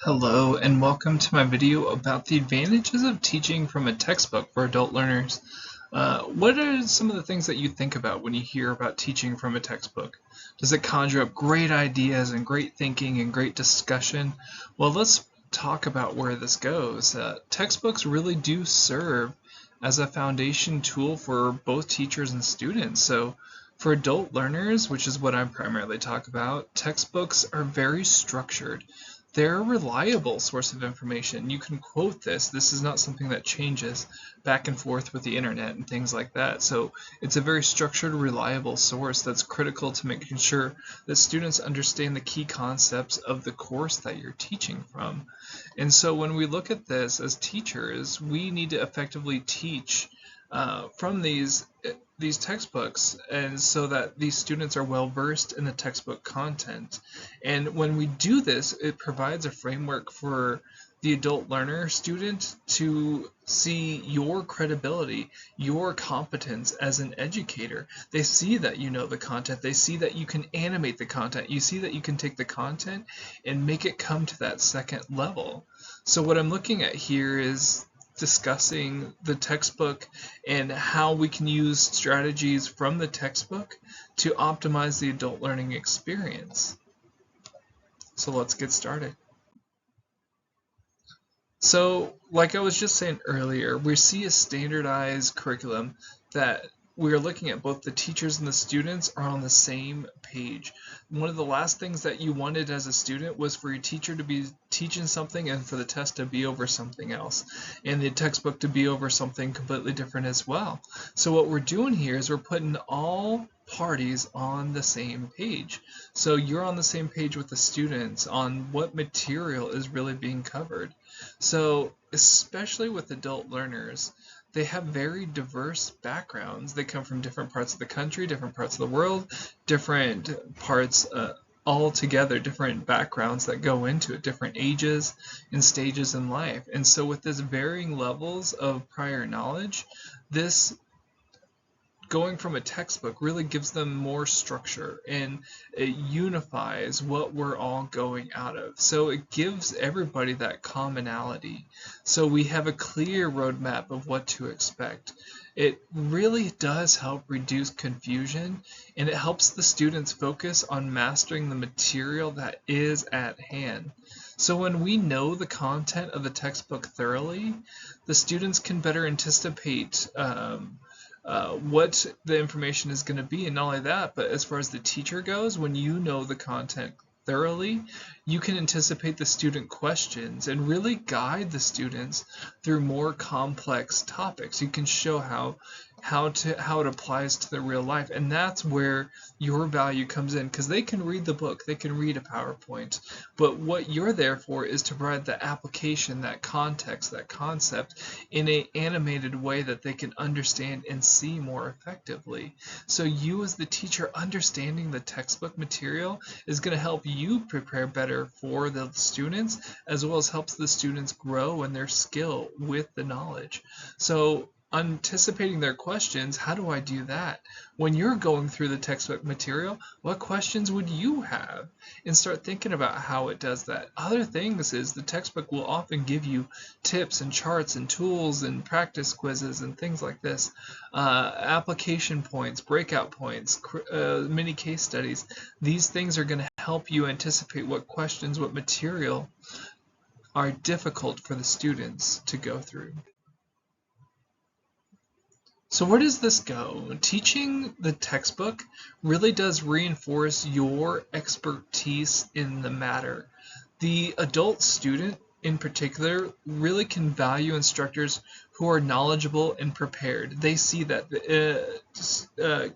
Hello and welcome to my video about the advantages of teaching from a textbook for adult learners. What are some of the things that you think about when you hear about teaching from a textbook? Does it conjure up great ideas and great thinking and great discussion? Well, let's talk about where this goes. Textbooks really do serve as a foundation tool for both teachers and students. So for adult learners, which is what I primarily talk about, textbooks are very structured. They're a reliable source of information. You can quote this. This is not something that changes back and forth with the internet and things like that. So it's a very structured, reliable source that's critical to making sure that students understand the key concepts of the course that you're teaching from. And so when we look at this as teachers, we need to effectively teach from these textbooks, and so that these students are well versed in the textbook content. And when we do this, it provides a framework for the adult learner student to see your credibility, your competence as an educator. They see that you know the content. They see that you can animate the content. You see that you can take the content and make it come to that second level. So what I'm looking at here is discussing the textbook and how we can use strategies from the textbook to optimize the adult learning experience. So let's get started. So, like I was just saying earlier, we see a standardized curriculum that we're looking at both the teachers and the students are on the same page. One of the last things that you wanted as a student was for your teacher to be teaching something and for the test to be over something else, and the textbook to be over something completely different as well. So what we're doing here is we're putting all parties on the same page. So you're on the same page with the students on what material is really being covered. So especially with adult learners, they have very diverse backgrounds. They come from different parts of the country, different parts of the world, different parts altogether, different backgrounds that go into it, different ages and stages in life. And so with this varying levels of prior knowledge, this going from a textbook really gives them more structure, and it unifies what we're all going out of. So it gives everybody that commonality. So we have a clear roadmap of what to expect. It really does help reduce confusion, and it helps the students focus on mastering the material that is at hand. So when we know the content of the textbook thoroughly, the students can better anticipate what the information is going to be. And not only that, but as far as the teacher goes, when you know the content thoroughly, you can anticipate the student questions and really guide the students through more complex topics. You can show how it applies to their real life, and that's where your value comes in, because they can read the book, they can read a PowerPoint, but what you're there for is to provide the application, that context, that concept in an animated way that they can understand and see more effectively. So you as the teacher understanding the textbook material is going to help you prepare better for the students, as well as helps the students grow in their skill with the knowledge. So anticipating their questions, how do I do that? When you're going through the textbook material, what questions would you have? And start thinking about how it does that. Other things is the textbook will often give you tips and charts and tools and practice quizzes and things like this, application points, breakout points, mini case studies. These things are going to help you anticipate what questions, what material are difficult for the students to go through. So where does this go? Teaching the textbook really does reinforce your expertise in the matter. The adult student in particular really can value instructors who are knowledgeable and prepared. They see that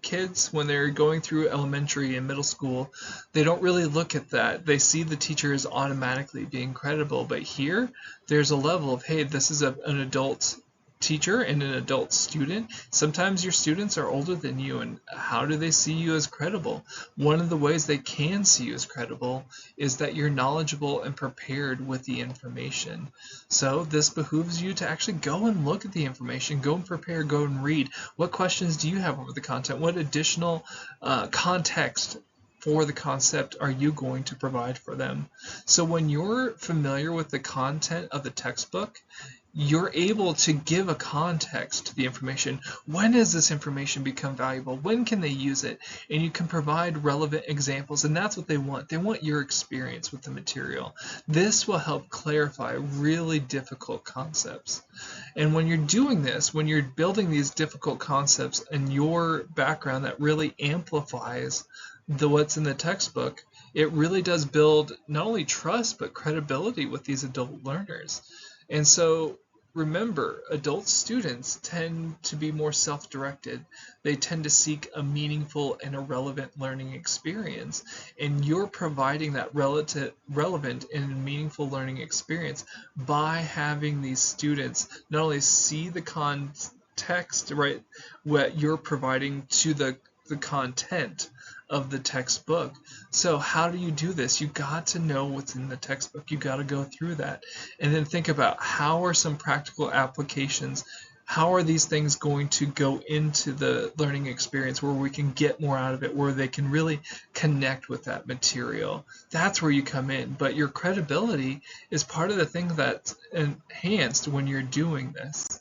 kids, when they're going through elementary and middle school, they don't really look at that. They see the teacher as automatically being credible, but here there's a level of, hey, this is an adult teacher and an adult student. Sometimes your students are older than you, and how do they see you as credible? One of the ways they can see you as credible is that you're knowledgeable and prepared with the information. So this behooves you to actually go and look at the information, go and prepare, go and read. What questions do you have over the content? What additional context for the concept are you going to provide for them? So when you're familiar with the content of the textbook, you're able to give a context to the information. When does this information become valuable? When can they use it? And you can provide relevant examples, and that's what they want. They want your experience with the material. This will help clarify really difficult concepts. And when you're doing this, when you're building these difficult concepts in your background that really amplifies what's in the textbook, it really does build not only trust but credibility with these adult learners. And so remember, adult students tend to be more self-directed. They tend to seek a meaningful and a relevant learning experience. And you're providing that relevant and meaningful learning experience by having these students not only see the context, right, what you're providing to the content of the textbook. So how do you do this? You got to know what's in the textbook. You got to go through that and then think about how are some practical applications, how are these things going to go into the learning experience where we can get more out of it, where they can really connect with that material. That's where you come in, but your credibility is part of the thing that's enhanced when you're doing this.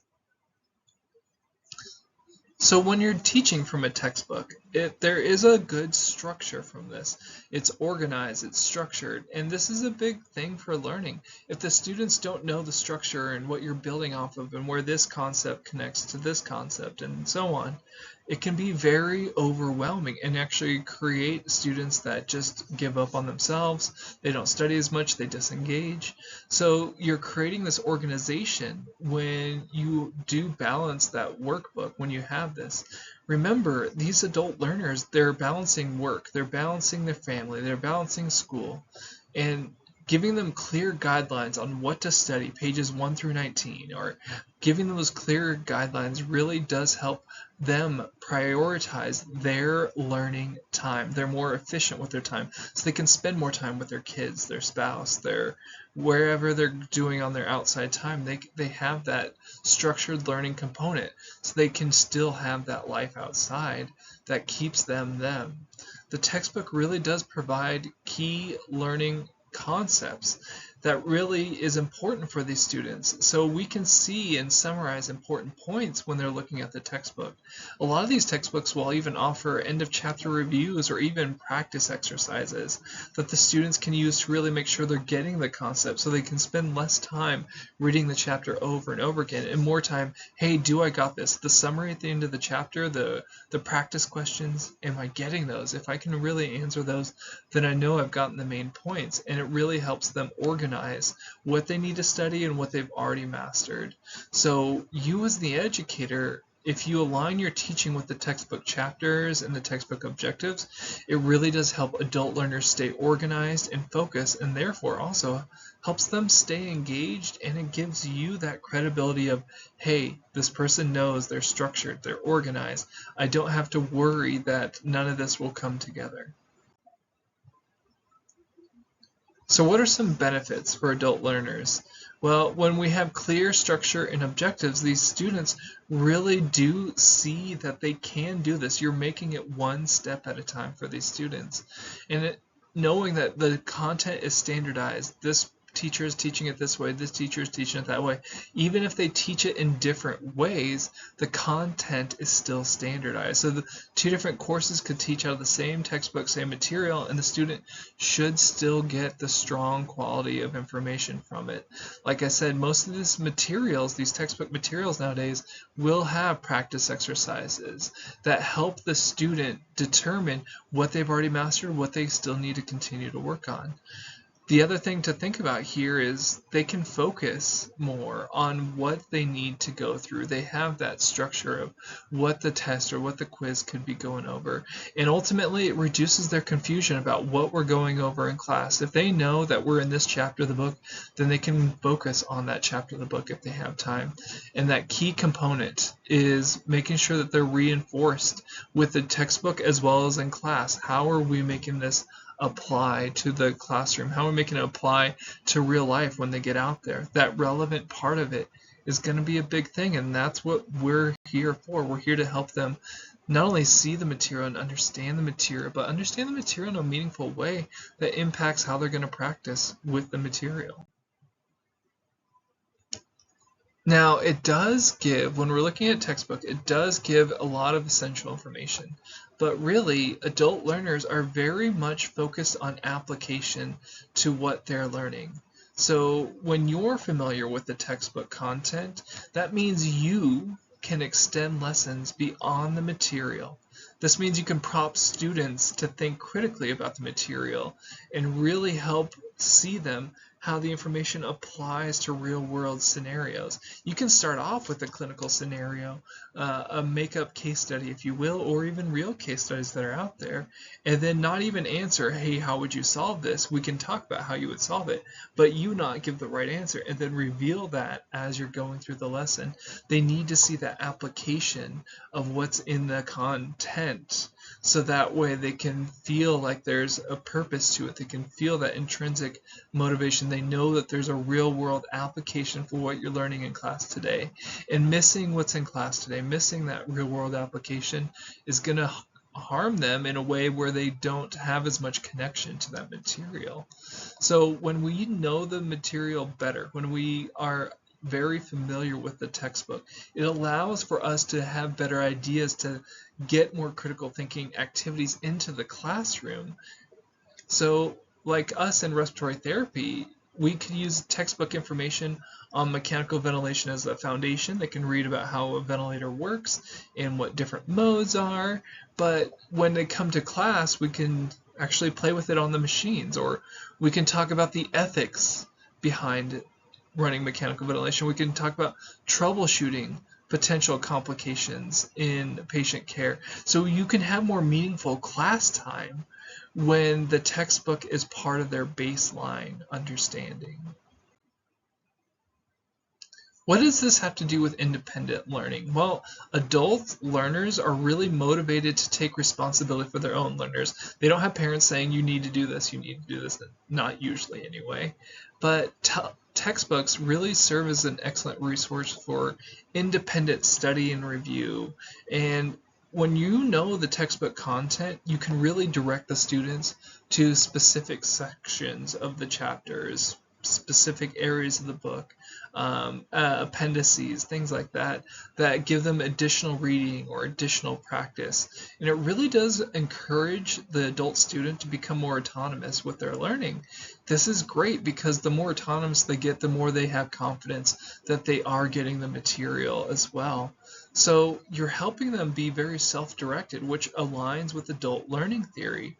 So when you're teaching from a textbook, there is a good structure from this. It's organized, it's structured, and this is a big thing for learning. If the students don't know the structure and what you're building off of and where this concept connects to this concept and so on, it can be very overwhelming and actually create students that just give up on themselves. They don't study as much, they disengage. So you're creating this organization when you do balance that workbook, when you have this. Remember, these adult learners, they're balancing work, they're balancing their family, they're balancing school, and giving them clear guidelines on what to study, pages 1 through 19, or giving them those clear guidelines really does help them prioritize their learning time. They're more efficient with their time, so they can spend more time with their kids, their spouse, wherever they're doing on their outside time. They have that structured learning component, so they can still have that life outside that keeps them them. The textbook really does provide key learning concepts that really is important for these students. So we can see and summarize important points when they're looking at the textbook. A lot of these textbooks will even offer end of chapter reviews or even practice exercises that the students can use to really make sure they're getting the concept, so they can spend less time reading the chapter over and over again and more time, hey, do I got this? The summary at the end of the chapter, the practice questions, am I getting those? If I can really answer those, then I know I've gotten the main points, and it really helps them organize what they need to study and what they've already mastered. So you as the educator, if you align your teaching with the textbook chapters and the textbook objectives, it really does help adult learners stay organized and focused, and therefore also helps them stay engaged, and it gives you that credibility of, hey, this person knows, they're structured, they're organized. I don't have to worry that none of this will come together. So what are some benefits for adult learners? Well, when we have clear structure and objectives, these students really do see that they can do this. You're making it one step at a time for these students. And knowing that the content is standardized, this teacher is teaching it this way, this teacher is teaching it that way. Even if they teach it in different ways, the content is still standardized. So the two different courses could teach out of the same textbook, same material, and the student should still get the strong quality of information from it. Like I said, most of these materials, these textbook materials nowadays, will have practice exercises that help the student determine what they've already mastered, what they still need to continue to work on. The other thing to think about here is they can focus more on what they need to go through. They have that structure of what the test or what the quiz could be going over. And ultimately, it reduces their confusion about what we're going over in class. If they know that we're in this chapter of the book, then they can focus on that chapter of the book if they have time. And that key component is making sure that they're reinforced with the textbook as well as in class. How are we making this apply to the classroom? How are we making it apply to real life when they get out there? That relevant part of it is going to be a big thing, and that's what we're here for. We're here to help them not only see the material and understand the material, but understand the material in a meaningful way that impacts how they're going to practice with the material. Now, it does give, when we're looking at textbook, it does give a lot of essential information. But really, adult learners are very much focused on application to what they're learning. So when you're familiar with the textbook content, that means you can extend lessons beyond the material. This means you can prompt students to think critically about the material and really help see them how the information applies to real world scenarios. You can start off with a clinical scenario, a make-up case study, if you will, or even real case studies that are out there, and then not even answer, hey, how would you solve this? We can talk about how you would solve it, but you not give the right answer, and then reveal that as you're going through the lesson. They need to see that application of what's in the content, so that way they can feel like there's a purpose to it. They can feel that intrinsic motivation. They know that there's a real world application for what you're learning in class today. And missing what's in class today, missing that real world application, is going to harm them in a way where they don't have as much connection to that material. So when we know the material better, when we are very familiar with the textbook, it allows for us to have better ideas to get more critical thinking activities into the classroom. So like us in respiratory therapy, we could use textbook information on mechanical ventilation as a foundation. They can read about how a ventilator works and what different modes are, but when they come to class, we can actually play with it on the machines, or we can talk about the ethics behind running mechanical ventilation. We can talk about troubleshooting potential complications in patient care. So you can have more meaningful class time when the textbook is part of their baseline understanding. What does this have to do with independent learning? Well, adult learners are really motivated to take responsibility for their own learners. They don't have parents saying, you need to do this, you need to do this. Not usually anyway. But textbooks really serve as an excellent resource for independent study and review. And when you know the textbook content, you can really direct the students to specific sections of the chapters, specific areas of the book, appendices, things like that, that give them additional reading or additional practice. And it really does encourage the adult student to become more autonomous with their learning. This is great because the more autonomous they get, the more they have confidence that they are getting the material as well. So you're helping them be very self-directed, which aligns with adult learning theory.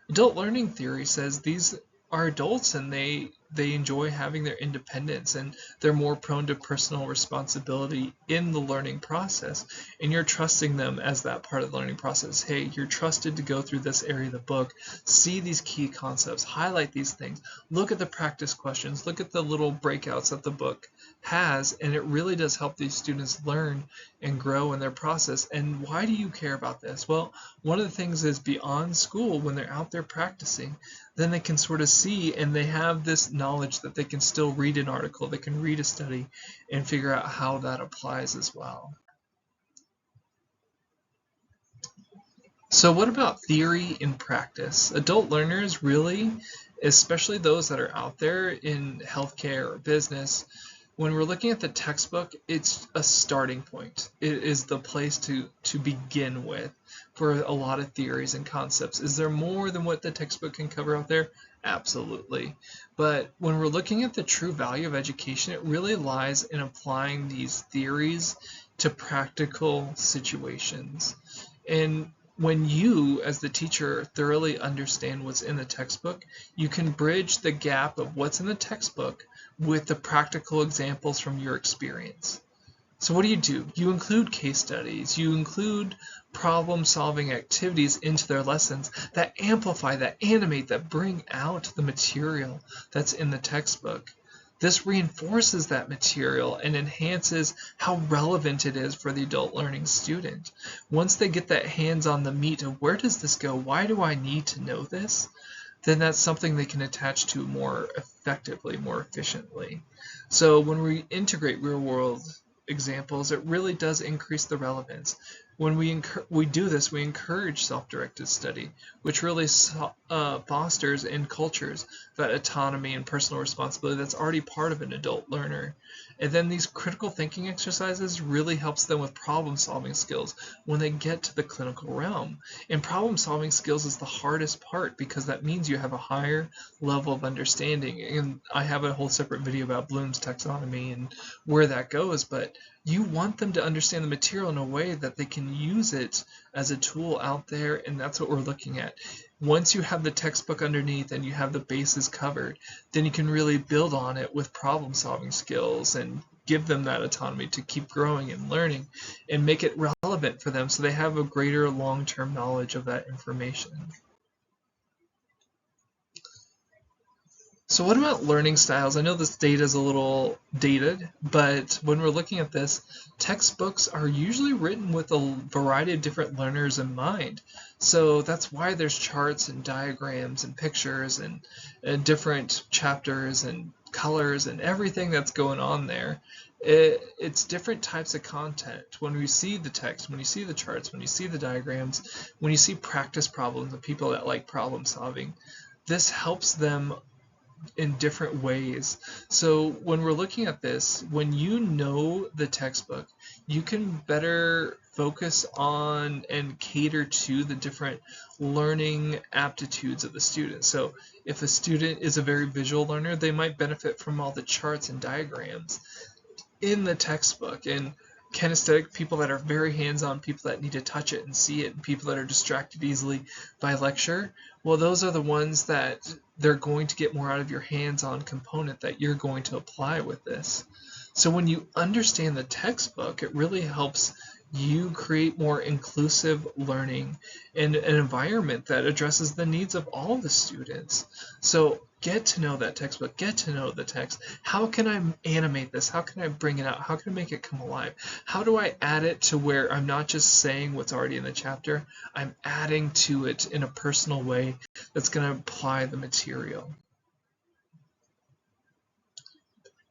Adult learning theory says these are adults and they enjoy having their independence, and they're more prone to personal responsibility in the learning process, and you're trusting them as that part of the learning process. Hey, you're trusted to go through this area of the book, see these key concepts, highlight these things, look at the practice questions, look at the little breakouts that the book has, and it really does help these students learn and grow in their process. And why do you care about this? Well, one of the things is beyond school, when they're out there practicing, then they can sort of see, and they have this knowledge that they can still read an article, they can read a study, and figure out how that applies as well. So what about theory and practice? Adult learners really, especially those that are out there in healthcare or business, when we're looking at the textbook, it's a starting point. It is the place to begin with for a lot of theories and concepts. Is there more than what the textbook can cover out there? Absolutely. But when we're looking at the true value of education, it really lies in applying these theories to practical situations. And when you, as the teacher, thoroughly understand what's in the textbook, you can bridge the gap of what's in the textbook with the practical examples from your experience. So what do? You include case studies, you include problem-solving activities into their lessons that amplify, that animate, that bring out the material that's in the textbook. This reinforces that material and enhances how relevant it is for the adult learning student. Once they get that hands on the meat of where does this go, why do I need to know this, then that's something they can attach to more effectively, more efficiently. So when we integrate real world examples, it really does increase the relevance. When we do this, we encourage self-directed study, which really fosters in cultures that autonomy and personal responsibility that's already part of an adult learner. And then these critical thinking exercises really helps them with problem-solving skills when they get to the clinical realm. And problem-solving skills is the hardest part because that means you have a higher level of understanding. And I have a whole separate video about Bloom's taxonomy and where that goes, but you want them to understand the material in a way that they can use it as a tool out there, and that's what we're looking at. Once you have the textbook underneath and you have the bases covered, then you can really build on it with problem solving skills and give them that autonomy to keep growing and learning and make it relevant for them so they have a greater long-term knowledge of that information. So what about learning styles? I know this data is a little dated, but when we're looking at this, textbooks are usually written with a variety of different learners in mind. So that's why there's charts and diagrams and pictures and different chapters and colors and everything that's going on there. It's different types of content. When we see the text, when you see the charts, when you see the diagrams, when you see practice problems, the people that like problem solving, this helps them in different ways. So when we're looking at this, when you know the textbook, you can better focus on and cater to the different learning aptitudes of the student. So if a student is a very visual learner, they might benefit from all the charts and diagrams in the textbook. And kinesthetic people that are very hands-on, people that need to touch it and see it, and people that are distracted easily by lecture, well, those are the ones that they're going to get more out of your hands-on component that you're going to apply with this. So when you understand the textbook, it really helps you create more inclusive learning in an environment that addresses the needs of all the students. So get to know that textbook, get to know the text. How can I animate this? How can I bring it out? How can I make it come alive? How do I add it to where I'm not just saying what's already in the chapter, I'm adding to it in a personal way that's going to apply the material.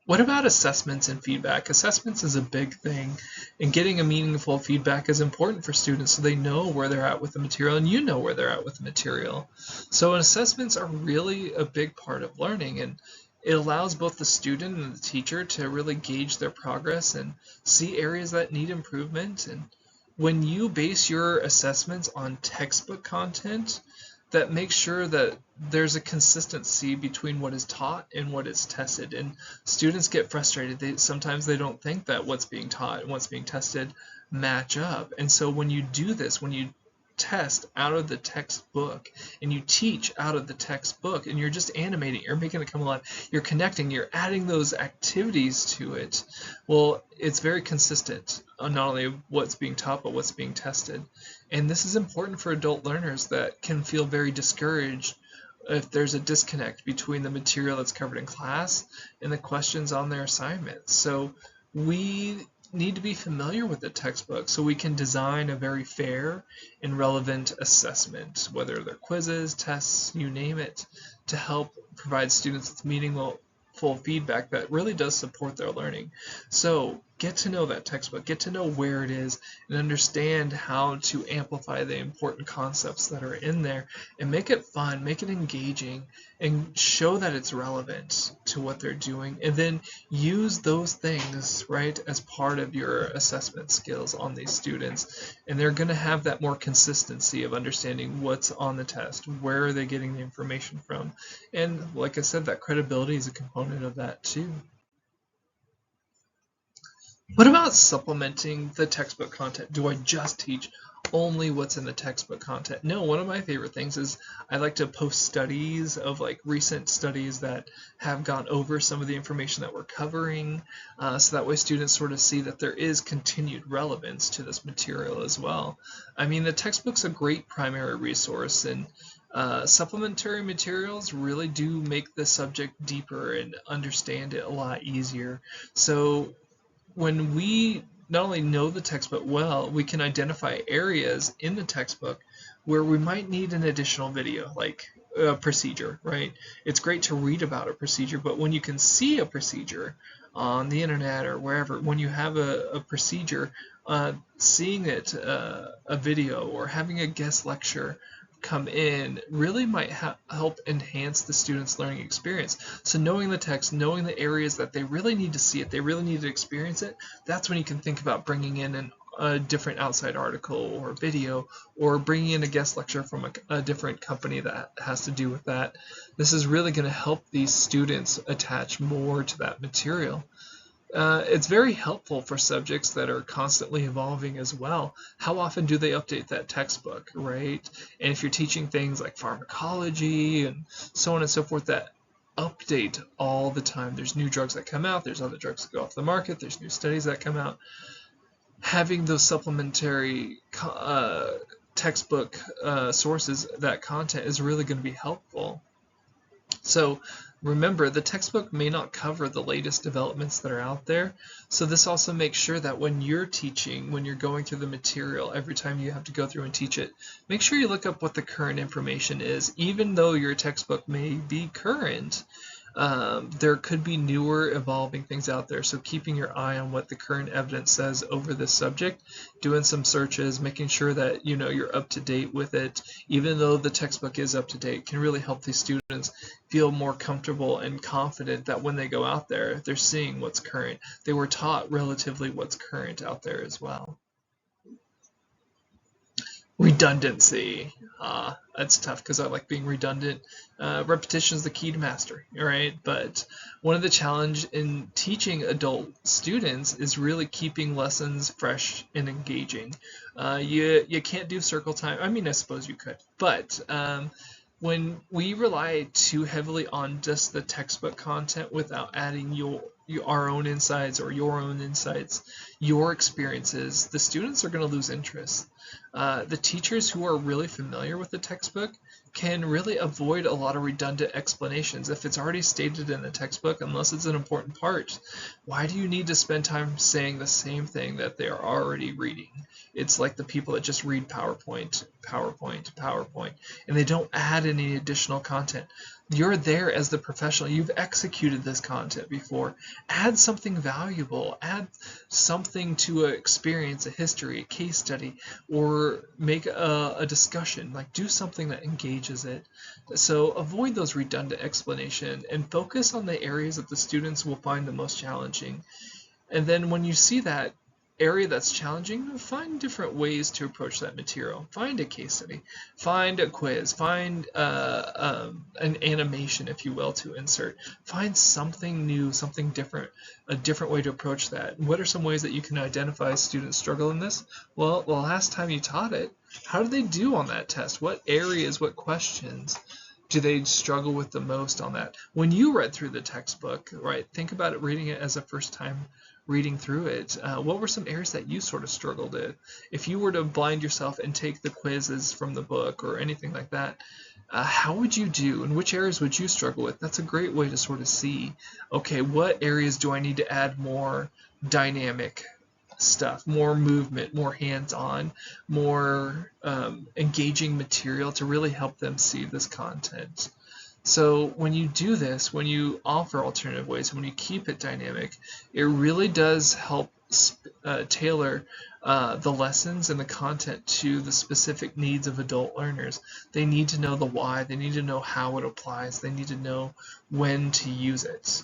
What about assessments and feedback? Assessments is a big thing, and getting a meaningful feedback is important for students so they know where they're at with the material and you know where they're at with the material. So assessments are really a big part of learning, and it allows both the student and the teacher to really gauge their progress and see areas that need improvement. And when you base your assessments on textbook content, that makes sure that there's a consistency between what is taught and what is tested. And students get frustrated. Sometimes they don't think that what's being taught and what's being tested match up. And so when you do this, when you test out of the textbook and you teach out of the textbook and you're just animating, you're making it come alive, you're connecting, you're adding those activities to it, well, it's very consistent on not only what's being taught but what's being tested. And this is important for adult learners that can feel very discouraged if there's a disconnect between the material that's covered in class and the questions on their assignments. So we need to be familiar with the textbook so we can design a very fair and relevant assessment, whether they're quizzes, tests, you name it, to help provide students with meaningful feedback that really does support their learning. So get to know that textbook, get to know where it is, and understand how to amplify the important concepts that are in there and make it fun, make it engaging, and show that it's relevant to what they're doing, and then use those things, right, as part of your assessment skills on these students. And they're going to have that more consistency of understanding what's on the test, where are they getting the information from, and like I said, that credibility is a component of that too. What about supplementing the textbook content? Do I just teach only what's in the textbook content? No, one of my favorite things is I like to post studies of like recent studies that have gone over some of the information that we're covering, so that way students sort of see that there is continued relevance to this material as well. I mean, the textbook's a great primary resource, and supplementary materials really do make the subject deeper and understand it a lot easier. So when we not only know the textbook well, we can identify areas in the textbook where we might need an additional video, like a procedure, right? It's great to read about a procedure, but when you can see a procedure on the internet or wherever, when you have a procedure seeing it, a video, or having a guest lecture come in really might help enhance the students' learning experience. So knowing the text, knowing the areas that they really need to see it, they really need to experience it, that's when you can think about bringing in a different outside article or video, or bringing in a guest lecture from a different company that has to do with that. This is really going to help these students attach more to that material. It's very helpful for subjects that are constantly evolving as well. How often do they update that textbook, right? And if you're teaching things like pharmacology and so on and so forth that update all the time, there's new drugs that come out, there's other drugs that go off the market, there's new studies that come out. Having those supplementary textbook sources, that content is really going to be helpful. So remember, the textbook may not cover the latest developments that are out there. So this also makes sure that when you're teaching, when you're going through the material, every time you have to go through and teach it, make sure you look up what the current information is. Even though your textbook may be current, there could be newer evolving things out there. So keeping your eye on what the current evidence says over this subject, doing some searches, making sure that you're up to date with it, even though the textbook is up to date, can really help these students feel more comfortable and confident that when they go out there, they're seeing what's current. They were taught relatively what's current out there as well. Redundancy. That's tough because I like being redundant. Repetition is the key to mastery, right? But one of the challenge in teaching adult students is really keeping lessons fresh and engaging. You can't do circle time. I mean, I suppose you could, but when we rely too heavily on just the textbook content without adding our own insights or your own insights, your experiences, the students are going to lose interest. The teachers who are really familiar with the textbook can really avoid a lot of redundant explanations. If it's already stated in the textbook, unless it's an important part, why do you need to spend time saying the same thing that they are already reading? It's like the people that just read PowerPoint, PowerPoint, PowerPoint, and they don't add any additional content. You're there as the professional. You've executed this content before. Add something valuable. Add something to an experience, a history, a case study, or make a discussion. Like, do something that engages it. So avoid those redundant explanations and focus on the areas that the students will find the most challenging. And then when you see that area that's challenging, find different ways to approach that material. Find a case study, find a quiz, find an animation, if you will, to insert. Find something new, something different, a different way to approach that. What are some ways that you can identify students struggle in this? Well, the last time you taught it, how did they do on that test? What areas, what questions do they struggle with the most on that? When you read through the textbook, right, think about it, reading it as a first time reading through it. What were some areas that you sort of struggled in? If you were to blind yourself and take the quizzes from the book or anything like that, how would you do, and which areas would you struggle with? That's a great way to sort of see, okay, what areas do I need to add more dynamic stuff, more movement, more hands-on, more engaging material to really help them see this content. So when you do this, when you offer alternative ways, when you keep it dynamic, it really does help tailor the lessons and the content to the specific needs of adult learners. They need to know the why, they need to know how it applies, they need to know when to use it.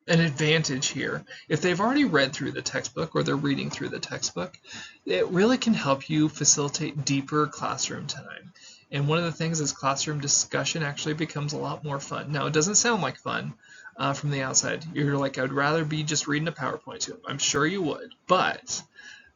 An advantage here, if they've already read through the textbook or they're reading through the textbook, it really can help you facilitate deeper classroom time. And one of the things is classroom discussion actually becomes a lot more fun. Now, it doesn't sound like fun from the outside. You're like, I'd rather be just reading a PowerPoint to them. I'm sure you would, but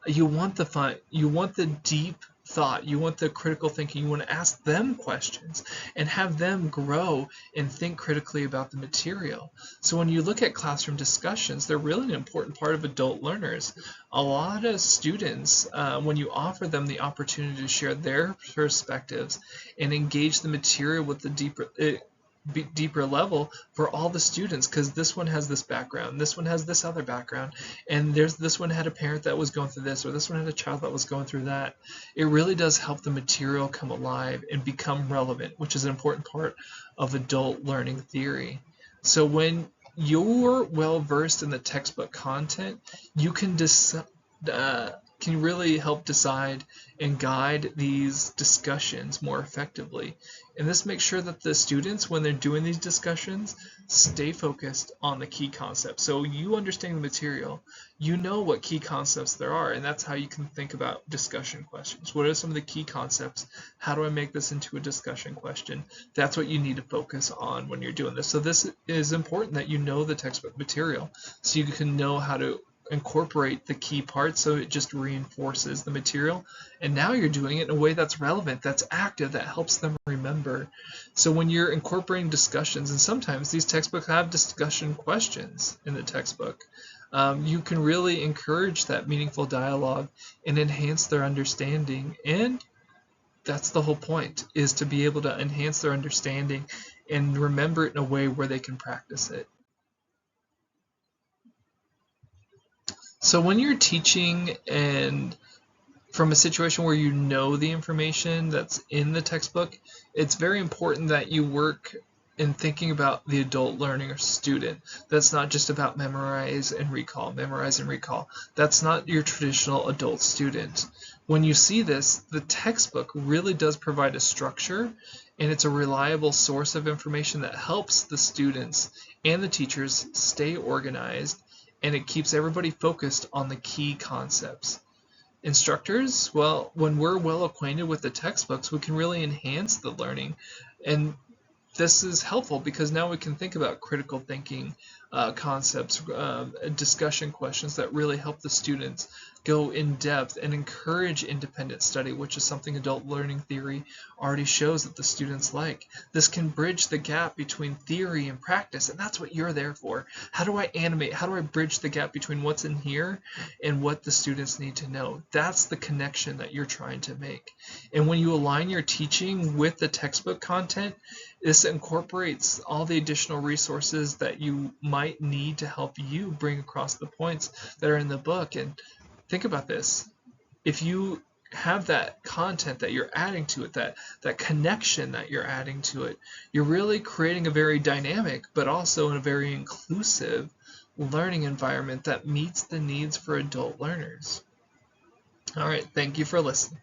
you want the fun, you want the deep thought, you want the critical thinking, you want to ask them questions and have them grow and think critically about the material. So when you look at classroom discussions, they're really an important part of adult learners. A lot of students, when you offer them the opportunity to share their perspectives and engage the material with the deeper level for all the students, because this one has this background, this one has this other background, and this one had a parent that was going through this, or this one had a child that was going through that. It really does help the material come alive and become relevant, which is an important part of adult learning theory. So when you're well versed in the textbook content, you can really help decide and guide these discussions more effectively. And this makes sure that the students, when they're doing these discussions, stay focused on the key concepts. So you understand the material, you know what key concepts there are, and that's how you can think about discussion questions. What are some of the key concepts? How do I make this into a discussion question? That's what you need to focus on when you're doing this. So this is important that you know the textbook material so you can know how to incorporate the key parts, so it just reinforces the material, and now you're doing it in a way that's relevant, that's active, that helps them remember. So when you're incorporating discussions, and sometimes these textbooks have discussion questions in the textbook, you can really encourage that meaningful dialogue and enhance their understanding. And that's the whole point, is to be able to enhance their understanding and remember it in a way where they can practice it. So when you're teaching and from a situation where you know the information that's in the textbook, it's very important that you work in thinking about the adult learner student. That's not just about memorize and recall, memorize and recall. That's not your traditional adult student. When you see this, the textbook really does provide a structure, and it's a reliable source of information that helps the students and the teachers stay organized, and it keeps everybody focused on the key concepts. Instructors, well, when we're well acquainted with the textbooks, we can really enhance the learning. And this is helpful because now we can think about critical thinking concepts, discussion questions that really help the students go in depth and encourage independent study, which is something adult learning theory already shows that the students like. This can bridge the gap between theory and practice, and that's what you're there for. How do I animate? How do I bridge the gap between what's in here and what the students need to know? That's the connection that you're trying to make. And when you align your teaching with the textbook content, this incorporates all the additional resources that you might need to help you bring across the points that are in the book. And think about this. If you have that content that you're adding to it, that connection that you're adding to it, you're really creating a very dynamic but also a very inclusive learning environment that meets the needs for adult learners. All right, thank you for listening.